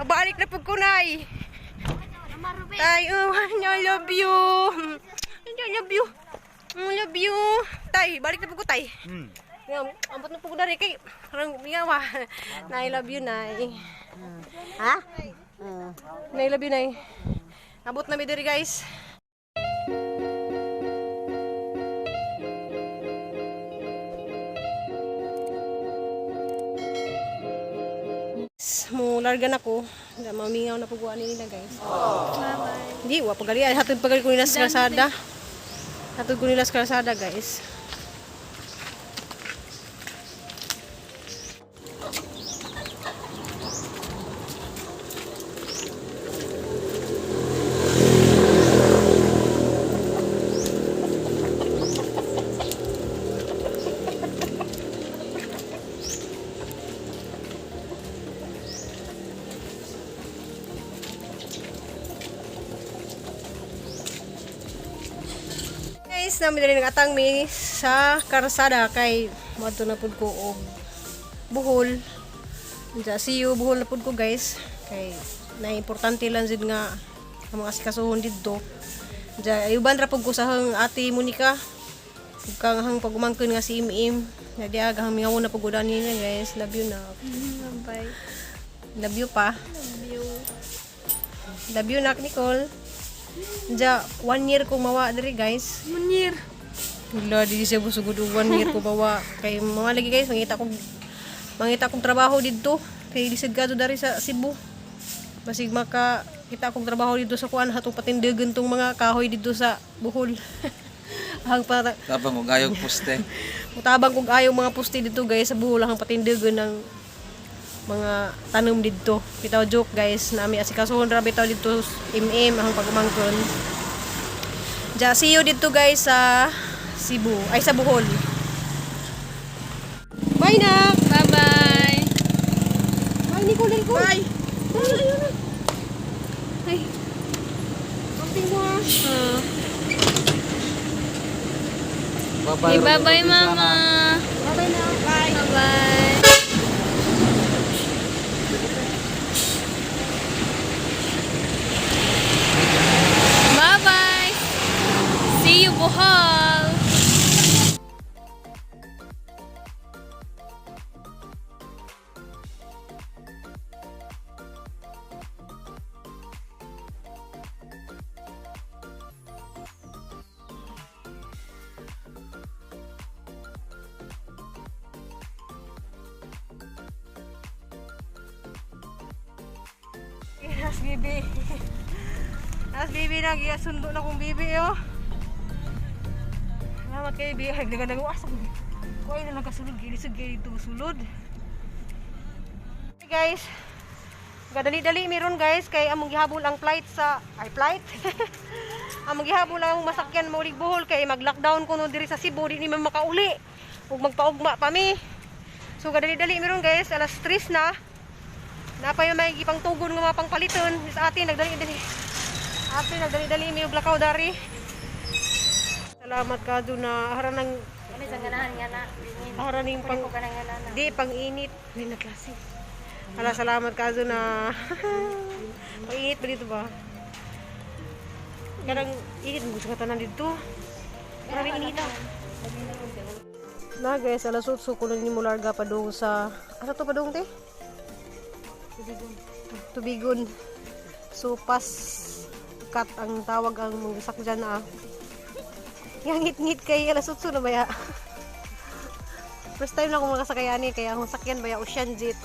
Balik na pagkunay. Tayo, I love you. I love you. I love you. Tay, balik na pagkutay. Ambot na pagkudari kay parang miyawa. Na I love you, Nay. Ha? Na I love you, Nay. Abot na mi diri, guys. Mo larga na ko. Mamingaw na pagkuhan nila, guys. Bye-bye. Hindi, wa pagali. Hatod pagali ko nila sa kalsada. Hatod ko nila sa kalsada, guys. Guys, namin rin nag-atang mi sa karsada kay madto na pud ko og buhol. Ja see you buhol na pud ko, guys. Kay na importante lang jud nga ang mga asikasuhon didto. Ja ayuban ra pud ko sa hang ate Monica. Ug kang hang pagumangkon nga si Im. Na diag hang mingaw na pud gudan nila, guys. Love you na. Bye. Love you pa. Love you. Love you nak Nicole. Ja 1 year ko mawa diri, guys. 1 year. Wala di siya busugod 1 year ko mawa kay mga lagi, guys, mangita kong trabaho didto kay disad gadto dari sa Cebu. Basig maka kita akong trabaho didto sa kuan hatong patindegan tong mga kahoy didto sa Bohol. Hang para tabang og ayog poste. Mutabang kog ayaw mga poste didto, guys, sa Bohol hang patindegan ng mga tanom didto. Bitaw joke, guys, nami asikasuhon ra bitaw didto im ang pagumangkon. Ja see you didto, guys, sa Cebu ay sa Bohol. Bye na. Bye bye. Bye Nicole. Bye. Ay. Kamping mo. Bye-bye. Bye bye mama. Bye na. Bye bye. Bye bye. See you Bohol. As bibi. As bibi na giyasundo na kong bibi, oh. Salamat kay bibi. Ay, nagawasa ko. Kuha na nagkasulod. Gilisod kayo dito sulod. Hey guys. Gadali-dali meron, guys. Kay among gihabol ang flight sa... Ay, flight? Among gihabol ang masakyan maulig Bohol. Kay mag-lockdown ko no diri sa Cebu. Di naman makauli. Huwag magpaugma pa mi. So, gadali-dali meron, guys. Alas 3 na. Napay may gipang tugon nga mga pangpaliton sa atin nagdali-dali. Atin nagdali-dali mi og lakaw dari. Salamat ka do na haranang Kani sa ganahan nga na. haraning pang di pang init ni na klase. Hala, salamat ka do na pang-init ba dito ba? Kanang init mo sa tanan dito. Maraming inita. Na, guys, alas 8 ko lang ni mo larga pa dong sa asa to pa dong te? Tubigon. So pas cut ang tawag ang manggisak dyan na. Ngit-ngit kay alas 8 na baya. First time na ako makasakayani kaya ang sakyan baya Ocean Jet.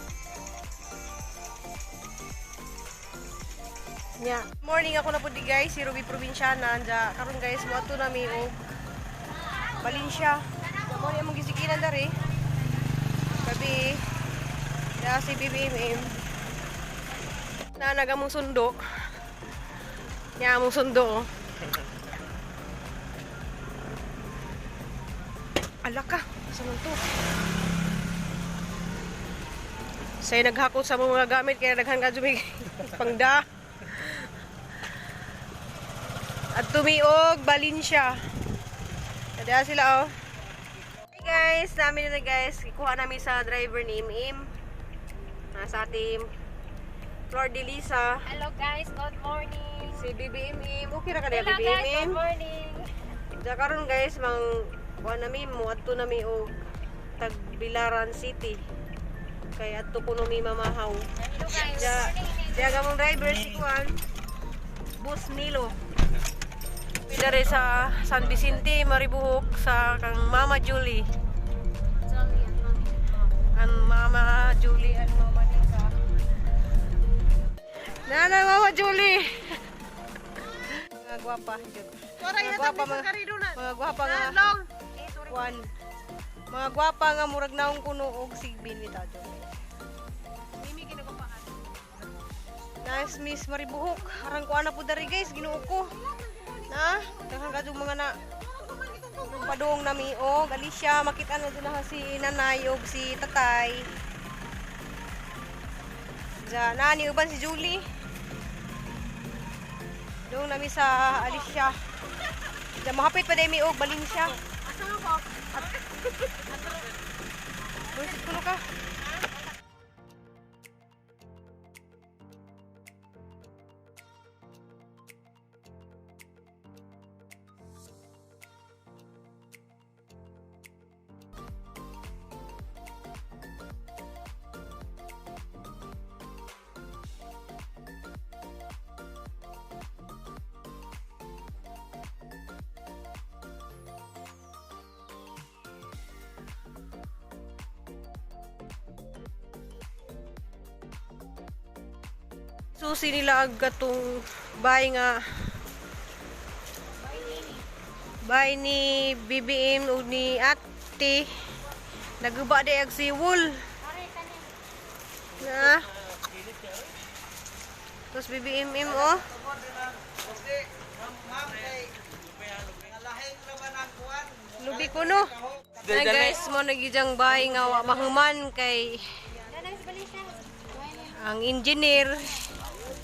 Yeah. Morning ako na po di, guys, si Ruby Provinciana anja karon, guys, mo ato nami og Valencia. Mo ni among gisikinan dari. Gabi. Ya si BBM. Na nagamong sundo. Nya among sundo. Alaka, sa man to. Say naghakot sa mga gamit kaya daghan ka jumig pangda. At tumiog Valencia. Kada sila, oh. Hey guys, namin na, guys. Ikuha namin sa driver ni Im. Nasa team. Flor de Lisa, Hello guys, good morning. si BBM. Okay ra ka na Hello guys, good BBM. morning. Da karon guys, kuha nami mo adto nami og Tagbilaran City. Kay adto kuno mi mamahaw. Hello guys, Ja, good morning. diya gamong driver si Kuan. Bus Nilo. Dari sa San Vicente, Maribuhok sa kang Mama Julie. Sorry, Ang Mama Julie and Mama Nika. Nanay Mama Julie. Mga gwapa. Mga gwapa mga gwapa nga. Kuan. Mga gwapa nga murag naong kuno og sigbin bitaw jud. Mimi kinagopaan. Nice Miss Maribuhok. Harang ko ana po dari guys, ginuo ko. Na, daghang kadto mga na padung nami og Alicia, makita na dun na si nanay og si tatay. Ja nani uban si Julie. Dong nami sa Alicia. Ja mahapit pa demi og Valencia. Asa mo ko? Busit kuno ka. Susi nila ag gatong bahay nga bahay ni BBM o ni ate naguba de ag siwol na tapos BBM oh lubi ko no na guys mo nagijang bahay nga wa mahuman kay ang engineer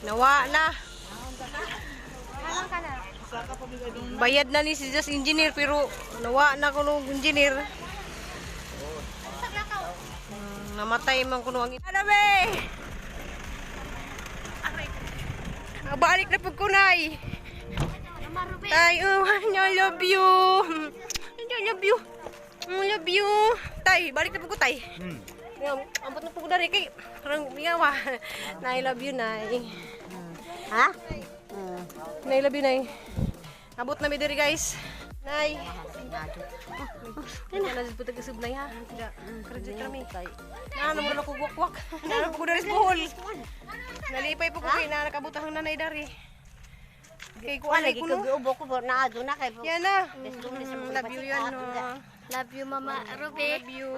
nawa na. Bayad na ni si just engineer pero nawa na kuno engineer. Namatay man kuno ang adabe. Balik na pag kunay. Tay, I love you. I love you. I love you. Tay, balik na pag ko tay. Ambot na po dari kay karang miyawa. Na I love you, Nay. Ha? Na I love you, Nay. Abot na mi diri, guys. Nay. Ano na jud putag isub nay ha. Tidak kredit kami kay. Na mo na ko gwak-gwak. Na ko dari buhol. Nalipay po ko kay na nakabutang nanay dari. Kay ko alay ko no. Ubo ko na ado na kay. Yan na. Love you yan no. Love you Mama Ruby. Love you.